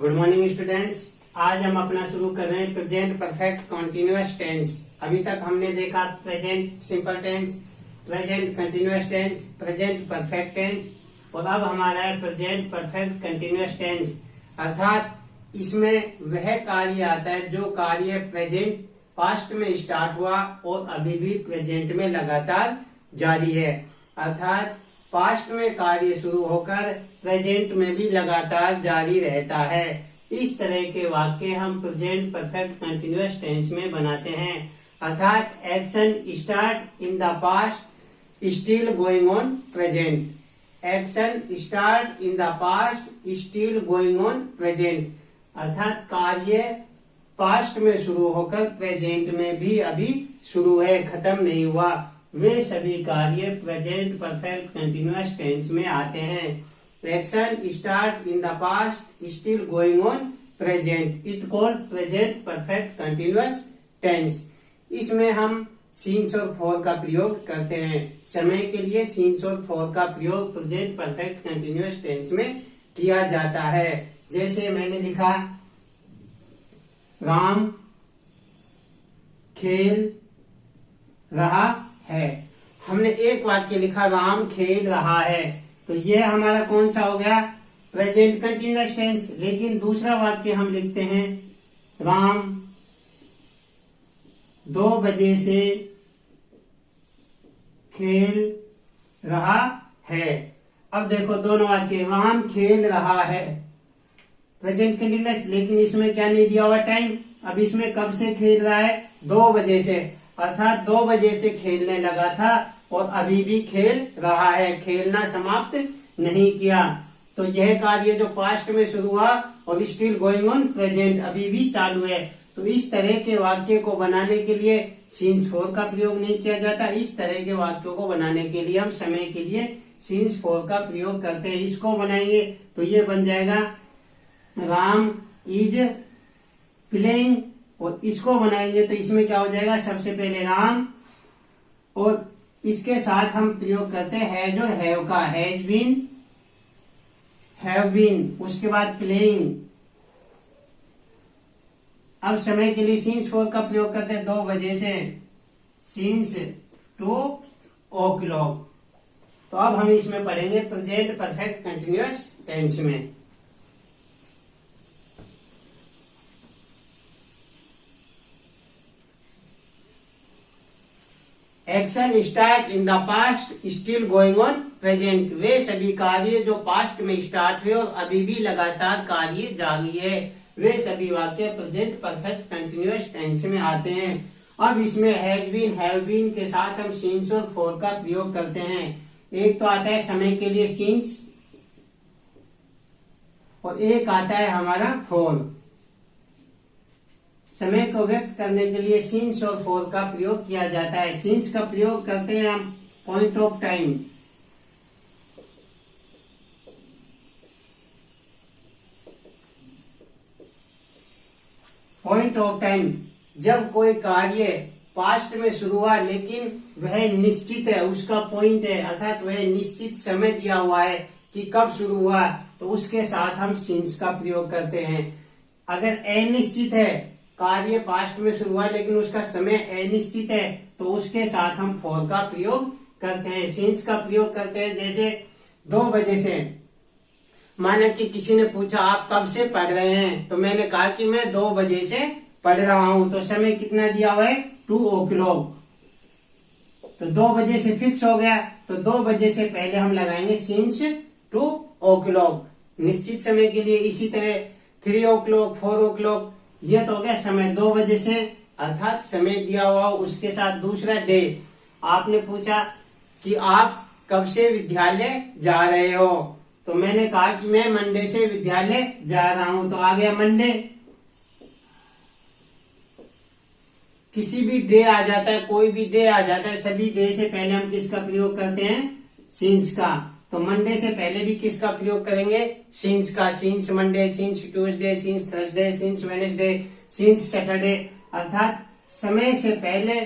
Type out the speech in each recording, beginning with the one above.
Good morning students. आज हम अपना शुरू कर रहे हैं प्रेजेंट परफेक्ट कॉन्टिन्यूअस टेंस। अभी तक हमने देखा present simple tense, present continuous tense, present perfect tense और अब हमारा है प्रेजेंट परफेक्ट कंटिन्यूअस टेंस। अर्थात इसमें वह कार्य आता है जो कार्य प्रेजेंट पास्ट में स्टार्ट हुआ और अभी भी प्रेजेंट में लगातार जारी है। अर्थात पास्ट में कार्य शुरू होकर प्रेजेंट में भी लगातार जारी रहता है। इस तरह के वाक्य हम प्रेजेंट परफेक्ट कंटिन्यूअस टेंस में बनाते हैं। अर्थात action start in the past still going on present. Action start in the past still going on present. अर्थात कार्य पास्ट में शुरू होकर प्रेजेंट में भी अभी शुरू है, खत्म नहीं हुआ। वे सभी कार्य प्रेजेंट परफेक्ट कंटिन्यूअस टेंस में आते हैं। Action start in the past still going on present, it called present perfect continuous tense. इसमें हम सीन्स और फॉर का प्रयोग करते हैं। समय के लिए सीन्स और फॉर का प्रयोग प्रेजेंट परफेक्ट कंटिन्यूअस टेंस में किया जाता है। जैसे मैंने लिखा राम खेल रहा है। हमने एक वाक्य लिखा राम खेल रहा है, तो यह हमारा कौन सा हो गया? Present continuous tense. लेकिन दूसरा वाक्य हम लिखते हैं राम 2 बजे से खेल रहा है। अब देखो दोनों वाक्य, राम खेल रहा है प्रेजेंट कंटिन्यूअस, लेकिन इसमें क्या नहीं दिया हुआ टाइम। अब इसमें कब से खेल रहा है? 2 बजे से। अर्थात 2 बजे से खेलने लगा था और अभी भी खेल रहा है, खेलना समाप्त नहीं किया। तो यह कार्य जो पास्ट में शुरू हुआ और स्टिल गोइंग ऑन प्रेजेंट, अभी भी चालू है। तो इस तरह के वाक्य को बनाने के लिए सीन्स फॉर का प्रयोग नहीं किया जाता। इस तरह के वाक्यों को बनाने के लिए हम समय के लिए सीन्स फॉर का प्रयोग करते हैं। इसको बनाएंगे तो ये बन जाएगा राम इज प्लेइंग, और इसको बनाएंगे तो इसमें क्या हो जाएगा? सबसे पहले राम और इसके साथ हम प्रयोग करते हैं हैज और हैव का, हैज बीन, हैव बीन, उसके बाद प्लेइंग। अब समय के लिए सीन्स फॉर का प्रयोग करते हैं 2 बजे से, सीन्स 2 o'clock। तो अब हम इसमें पढ़ेंगे प्रेजेंट परफेक्ट कंटिन्यूअस टेंस में। Action start in the past still going on present. वे सभी कार्य जो पास्ट में स्टार्ट हुए और अभी भी लगातार कार्य जारी है, वे सभी वाक्य प्रेजेंट परफेक्ट कंटिन्यूअस टेंस में आते हैं। अब इसमें हैज बीन, हैव बीन के साथ हम सीन्स और फॉर का प्रयोग करते हैं। एक तो आता है समय के लिए सीन्स और एक आता है हमारा फॉर। समय को व्यक्त करने के लिए सीन्स और फॉर का प्रयोग किया जाता है। सीन्स का प्रयोग करते हैं हम point of time. Point of time, जब कोई कार्य पास्ट में शुरू हुआ लेकिन वह निश्चित है, उसका पॉइंट है, अर्थात वह निश्चित समय दिया हुआ है कि कब शुरू हुआ, तो उसके साथ हम सीन्स का प्रयोग करते हैं। अगर अनिश्चित है, कार्य पास्ट में शुरू हुआ लेकिन उसका समय अनिश्चित है, तो उसके साथ हम फॉर का प्रयोग करते हैं, सीन्स का प्रयोग करते हैं। जैसे 2 बजे से, माना कि किसी ने पूछा आप कब से पढ़ रहे हैं, तो मैंने कहा कि मैं 2 बजे से पढ़ रहा हूं, तो समय कितना दिया हुआ है? 2 o'clock। तो 2 बजे से फिक्स हो गया, तो 2 बजे से पहले हम लगाएंगे सीन्स 2 o'clock निश्चित समय के लिए। इसी तरह 3 o'clock, 4 o'clock, ये तो हो गया समय 2 बजे से, अर्थात समय दिया हुआ। उसके साथ दूसरा डे, आपने पूछा कि आप कब से विद्यालय जा रहे हो, तो मैंने कहा कि मैं मंडे से विद्यालय जा रहा हूं, तो आ गया मंडे। किसी भी डे आ जाता है, कोई भी डे आ जाता है, सभी डे से पहले हम किसका प्रयोग करते हैं? सीन्स का। तो मंडे से पहले भी किसका प्रयोग करेंगे? सीन्स का। Scenes Monday, scenes Tuesday, scenes Thursday, scenes Wednesday, scenes Saturday. अर्थात समय से पहले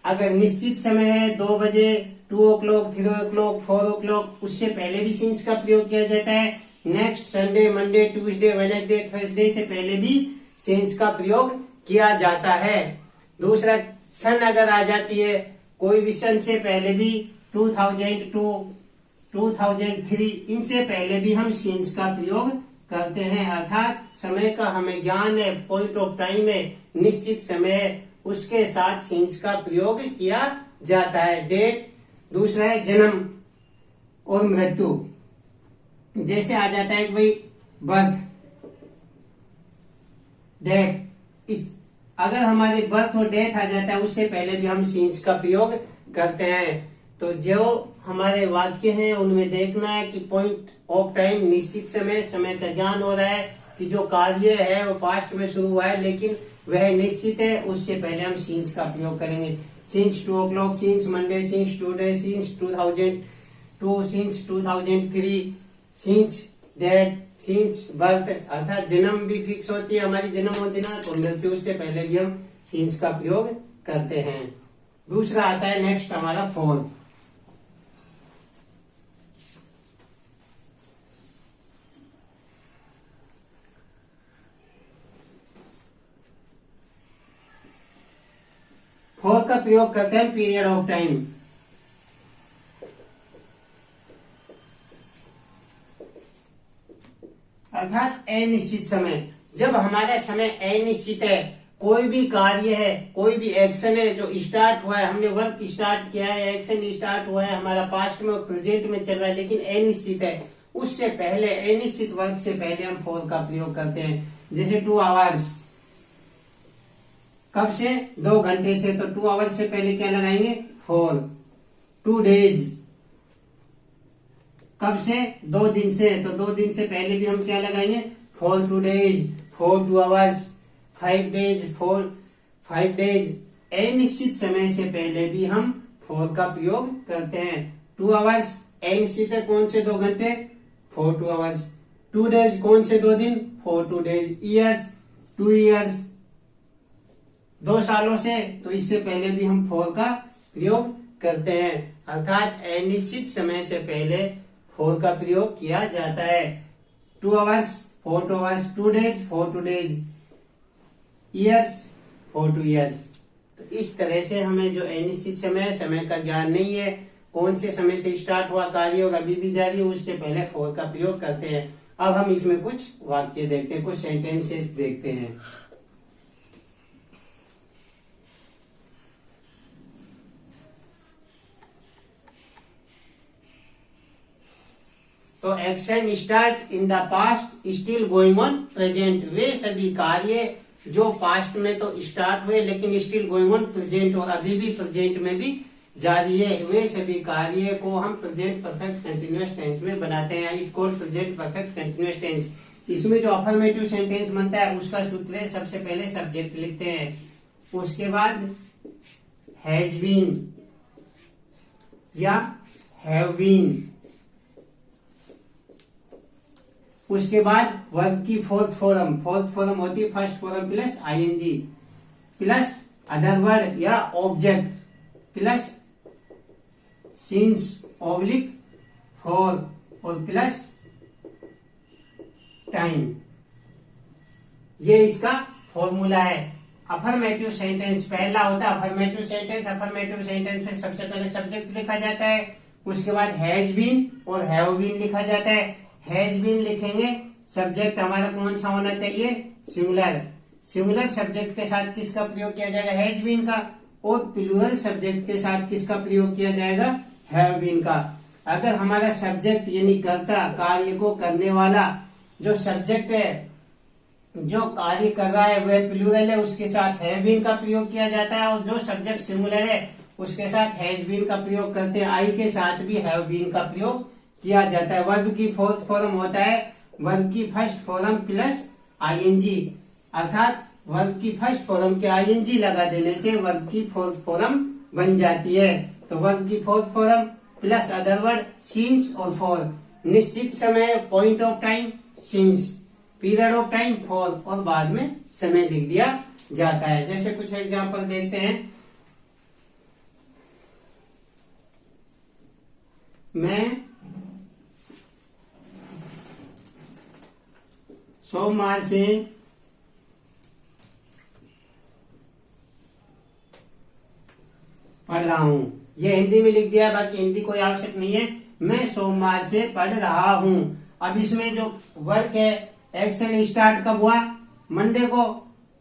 अगर निश्चित समय है 2 बजे, 2 o'clock, 3 o'clock, 4 o'clock, उससे पहले भी सीन्स का प्रयोग किया जाता है। Next Sunday, Monday, Tuesday, Wednesday, Thursday से पहले भी सिंस का प्रयोग किया जाता है। दूसरा, सन अगर आ जाती है, कोई भी सन से पहले भी 2002, 2003, इनसे पहले भी हम सिंस का प्रयोग करते हैं। अर्थात समय का हमें ज्ञान है, पॉइंट ऑफ टाइम है, निश्चित समय है, उसके साथ सिंस का प्रयोग किया जाता है। डेट, दूसरा है जन्म और मृत्यु। जैसे आ जाता है कि भाई बर्थ, डेथ, इस अगर हमारी बर्थ और डेथ आ जाता है उससे पहले भी हम सिंस का प्रयोग करते हैं। तो जो हमारे वाक्य हैं उनमें देखना है कि पॉइंट ऑफ टाइम, निश्चित समय, समय का ज्ञान हो रहा है कि जो कार्य है वो पास्ट में शुरू हुआ है लेकिन वह निश्चित है, उससे पहले हम सिंस का प्रयोग करेंगे। Since 2 o'clock, since Monday, since today, since 2002, since 2003, since death, since birth, अर्थात जन्म भी फिक्स होती है हमारी, जन्म होती ना, तो मृत्यु से पहले भी हम सिंस का प्रयोग करते हैं। दूसरा आता है नेक्स्ट हमारा फॉर। फॉर का प्रयोग करते हैं पीरियड ऑफ टाइम। अर्थात अनिश्चित समय। जब हमारा समय अनिश्चित है, कोई भी कार्य है, कोई भी एक्शन है जो स्टार्ट हुआ है, हमने वर्क स्टार्ट किया है, एक्शन स्टार्ट हुआ है, हमारा पास्ट में और प्रेजेंट में चल रहा है लेकिन अनिश्चित है, उससे पहले, अनिश्चित वर्क से पहले हम फॉर का प्रयोग करते हैं। जैसे 2 hours, कब से? 2 घंटे से, तो 2 hours से पहले क्या लगाएंगे? फॉर। 2 days, कब से? 2 दिन से, तो 2 दिन से पहले भी हम क्या लगाएंगे? For 2 days, for 2 hours, 5 days, for 5 days। अनिश्चित समय से पहले भी हम फॉर का प्रयोग करते हैं। 2 hours अनिश्चित है, कौन से? 2 घंटे, फॉर 2 hours। 2 days कौन से? 2 दिन, फॉर 2 days। ईयर्स, 2 years, 2 सालों से, तो इससे पहले भी हम फॉर का प्रयोग करते हैं। अर्थात अनिश्चित समय से पहले फॉर का प्रयोग किया जाता है। 2 hours, for 2 hours, 2 days, for 2 days, years, for 2 years। तो इस तरह से हमें जो अनिश्चित समय, समय का ज्ञान नहीं है, कौन से समय से स्टार्ट हुआ कार्य और अभी भी जारी है, उससे पहले फॉर का प्रयोग करते हैं। अब हम इसमें कुछ वाक्य देखते हैं, कुछ सेंटेंसेस देखते हैं। तो action start in the past, still going on present. वे सभी कार्य जो पास्ट में तो स्टार्ट हुए लेकिन स्टिल गोइंग ऑन प्रेजेंट, और अभी भी प्रेजेंट में भी जारी है, वे सभी कार्य को हम प्रेजेंट परफेक्ट कंटिन्यूअस टेंस में बनाते हैं। It called present perfect continuous tense. इसमें जो अफर्मेटिव सेंटेंस बनता है उसका सूत्र है, सबसे पहले सब्जेक्ट लिखते हैं, उसके बाद हैज बीन या हैव बीन, उसके बाद वर्ब की फोर्थ फॉर्म, होती है first form plus ING plus other word या object plus since oblique for और प्लस टाइम। ये इसका फॉर्मूला है। अफर्मेटिव सेंटेंस पहला होता है अफर्मेटिव सेंटेंस। अफर्मेटिव सेंटेंस में सबसे पहले सब्जेक्ट लिखा जाता है, उसके बाद हैज बीन और हैव बीन लिखा जाता है। हैज बीन लिखेंगे, सब्जेक्ट हमारा कौन सा होना चाहिए? सिंगुलर। सिंगुलर सब्जेक्ट के साथ किसका प्रयोग किया जाएगा? हैज बीन का। और प्लूरल सब्जेक्ट के साथ किसका प्रयोग किया जाएगा? हैव बीन का। अगर हमारा सब्जेक्ट यानी कर्ता, कार्य को करने वाला जो सब्जेक्ट है, जो कार्य कर रहा है वह प्लूरल है, उसके साथ हैव बीन का प्रयोग किया जाता है। और जो सब्जेक्ट सिंगुलर है उसके साथ हैज बीन का प्रयोग करते हैं। आई के साथ भी हैव बीन का प्रयोग किया जाता है। वर्ब की फोर्थ फॉर्म होता है वर्ब की फर्स्ट फॉर्म प्लस आईएनजी, अर्थात वर्ब की फर्स्ट फॉर्म के आईएनजी लगा देने से वर्ब की फोर्थ फॉर्म बन जाती है। तो वर्ब की fourth form plus other word since और फॉर। निश्चित समय point of time since, period of time for, और बाद में समय लिख दिया जाता है। जैसे कुछ एग्जांपल देखते हैं। मैं सोमवार से पढ़ रहा हूं। ये हिंदी में लिख दिया, बाकी हिंदी कोई आवश्यक नहीं है। मैं सोमवार से पढ़ रहा हूं। अब इसमें जो वर्क है, एक्शन स्टार्ट कब हुआ? मंडे को,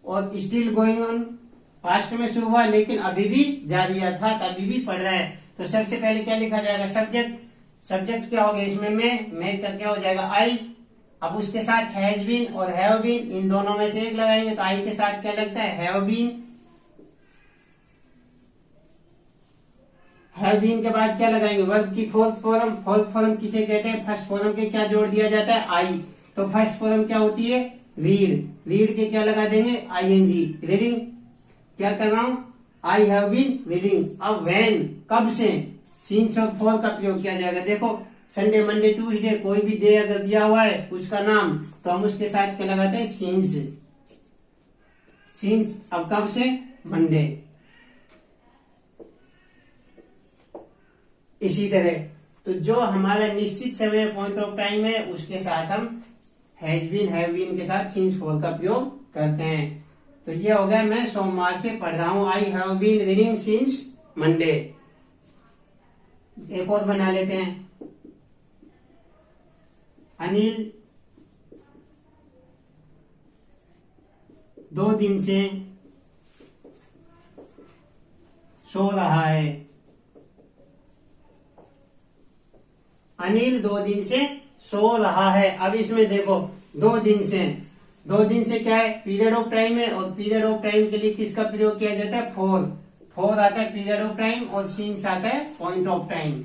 और स्टिल गोइंग ऑन पास्ट में शुरू हुआ, लेकिन अभी भी जारी अर्थात अभी भी पढ़ रहा है। तो सबसे पहले क्या लिखा जाएगा? सब्जेक्ट। सब्जेक्ट क्या हो गया इसमें? मैं का क्या हो जाएगा? आई। अब उसके साथ हैज बीन और हैव बीन, इन दोनों में से एक लगाएंगे, तो आई के साथ क्या लगता है? Have been. हैव बीन के बाद क्या लगाएंगे? वर्ब की फोर्थ फॉर्म। फोर्थ फॉर्म किसे कहते हैं? फर्स्ट फॉर्म के क्या जोड़ दिया जाता है? आई। तो फर्स्ट फॉर्म क्या होती है? रीड। रीड के क्या लगा देंगे? आईएनजी। रीडिंग। क्या कर रहा हूं? I have been reading. अब व्हेन, कब से? सिंस और फॉर का प्रयोग किया जाएगा। देखो, संडे, मंडे, ट्यूसडे, कोई भी डे अगर दिया हुआ है उसका नाम, तो हम उसके साथ क्या लगाते हैं? सिंस। सिंस। अब कब से? मंडे। इसी तरह तो जो हमारा निश्चित समय पॉइंट ऑफ टाइम है, उसके साथ हम हैज बीन, हैव बीन के साथ सिंस फॉर का प्रयोग करते हैं। तो ये हो गया मैं सोमवार से पढ़ रहा हूं। I have been reading since Monday. एक और बना लेते हैं। अनिल 2 दिन से सो रहा है। अनिल 2 दिन से सो रहा है। अब इसमें देखो, 2 दिन से, 2 दिन से क्या है? पीरियड ऑफ टाइम है, और पीरियड ऑफ टाइम के लिए किसका प्रयोग किया जाता है? फोर। फोर आता है पीरियड ऑफ टाइम, और सिंस आता है point of time.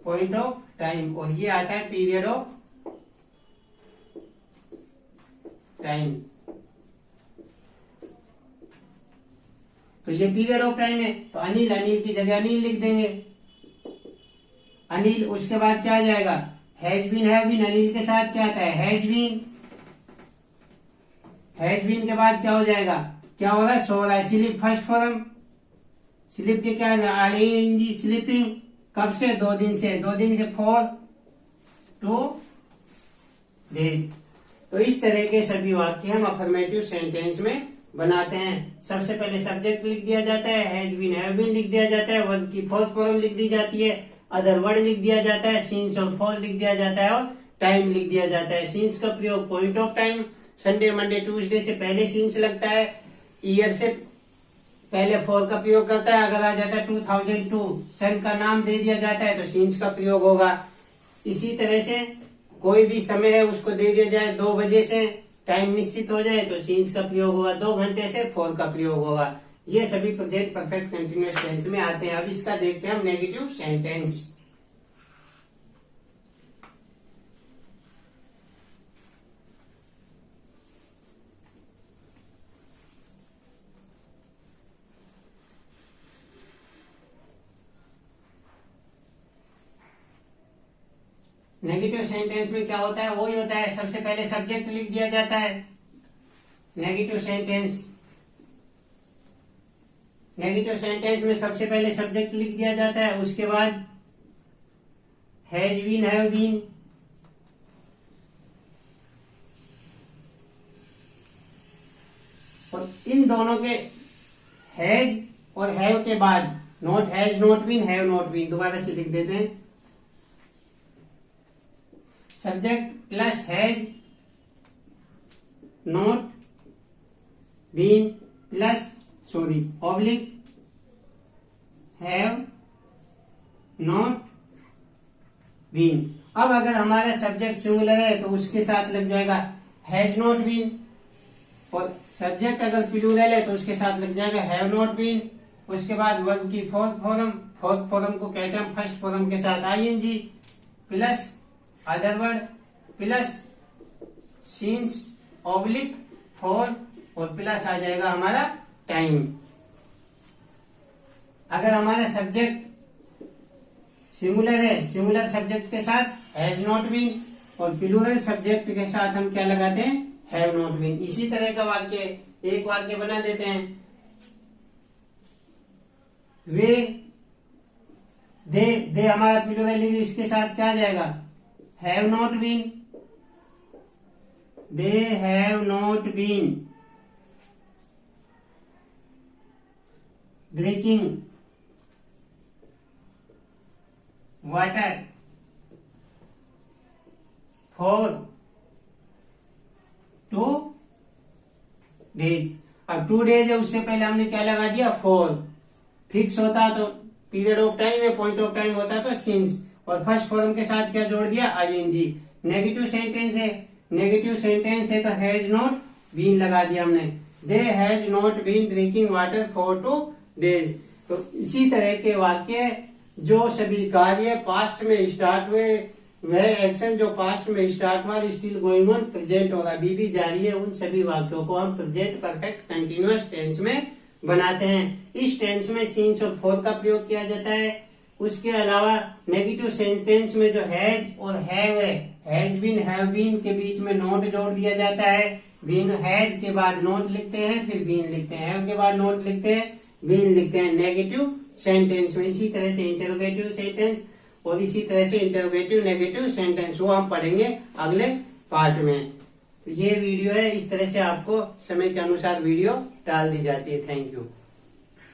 Point of time, और ये आता है पीरियड ऑफ टाइम। तो ये पीरियड ऑफ टाइम है, तो अनिल, अनिल की जगह अनिल लिख देंगे। अनिल। उसके बाद क्या आ जाएगा? Has been, have been. Anil के साथ क्या आता है? Has been. हैज बीन के बाद क्या हो जाएगा? क्या हो रहा है? सो रहा है। Sleep first form. स्लीप के क्या है? ING, sleeping. कब से? 2 दिन से। 2 दिन से 4 2 डेज। तो इस तरह के सभी वाक्य हम अफर्मेटिव सेंटेंस में बनाते हैं। सबसे पहले सब्जेक्ट लिख दिया जाता है, हैज बीन, हैव बीन लिख दिया जाता है, वर्ब की फोर्थ फॉर्म लिख दी जाती है, अदर वर्ड लिख दिया जाता है, सिंस और फॉर लिख दिया जाता है, और टाइम लिख दिया जाता है। सिंस का प्रयोग point of time, Sunday, Monday, Tuesday से पहले सिंस लगता है। ईयर से पहले फॉर का प्रयोग करता है। अगर आ जाता है 2002, सन का नाम दे दिया जाता है, तो सिंस का प्रयोग होगा। इसी तरह से कोई भी समय है उसको दे दिया जाए, 2 बजे से टाइम निश्चित हो जाए, तो सिंस का प्रयोग होगा। 2 घंटे से फॉर का प्रयोग होगा। ये सभी प्रेजेंट परफेक्ट कंटिन्यूअस टेंस में आते हैं। अब इसका देखते हैं हम नेगेटिव सेंटेंस। नेगेटिव सेंटेंस में क्या होता है? वही होता है, सबसे पहले सब्जेक्ट लिख दिया जाता है। नेगेटिव सेंटेंस, नेगेटिव सेंटेंस में सबसे पहले सब्जेक्ट लिख दिया जाता है, उसके बाद हैज बीन, हैव बीन, और इन दोनों के हैज और हैव के बाद not has not been, have not been, दोबारा से लिख देते हैं। Subject plus has not been plus oblique have not been. अब अगर हमारा सब्जेक्ट सिंगुलर है तो उसके साथ लग जाएगा हैज नॉट बीन, और सब्जेक्ट अगर प्लूरल है तो उसके साथ लग जाएगा हैव नॉट बीन। उसके बाद वर्ब की फोर्थ फॉर्म को कहते हैं फर्स्ट फॉर्म के साथ ING plus other word plus since oblique for, और प्लस आ जाएगा हमारा टाइम। अगर हमारा सब्जेक्ट सिंगुलर है, सिंगुलर सब्जेक्ट के साथ हैज नॉट बीन, और प्लूरल सब्जेक्ट के साथ हम क्या लगाते हैं? Have not been. इसी तरह का वाक्य एक वाक्य बना देते हैं। वे, दे हमारा प्लूरल, इसके साथ क्या आ जाएगा? Have not been, they have not been drinking water for 2 days. अब 2 डेज है, उससे पहले हमने क्या लगा दिया, फॉर। फिक्स होता तो पीरियड ऑफ टाइम है, पॉइंट ऑफ टाइम होता तो सिंस, और फर्स्ट फॉर्म के साथ क्या जोड़ दिया, आईएनजी। नेगेटिव सेंटेंस है, नेगेटिव सेंटेंस है तो हैज नॉट बीन लगा दिया हमने, they has not been drinking water for 2 days. तो इसी तरह के वाक्य जो सभी कार्य पास्ट में स्टार्ट हुए, वह एक्शन जो पास्ट में स्टार्ट हुआ, स्टिल गोइंग ऑन, प्रेजेंट और अभी भी जारी है, उन सभी वाक्यों को हम प्रेजेंट परफेक्ट कंटिन्यूअस टेंस में बनाते हैं। इस टेंस में सिंस और फॉर का प्रयोग किया जाता है। उसके अलावा नेगेटिव सेंटेंस में जो हैज और हैव है, हैज बीन हैव बीन के बीच में नॉट जोड़ दिया जाता है। बीन, हैज के बाद नॉट लिखते हैं, फिर बीन लिखते हैं, हैव के बाद नॉट लिखते हैं, बीन लिखते हैं नेगेटिव सेंटेंस में। इसी तरह से इंटरोगेटिव सेंटेंस और इसी तरह से इंटरोगेटिव नेगेटिव सेंटेंस, वो हम पढ़ेंगे अगले पार्ट में। तो ये वीडियो है, इस तरह से आपको समय के अनुसार वीडियो डाल दी जाती है। Thank you.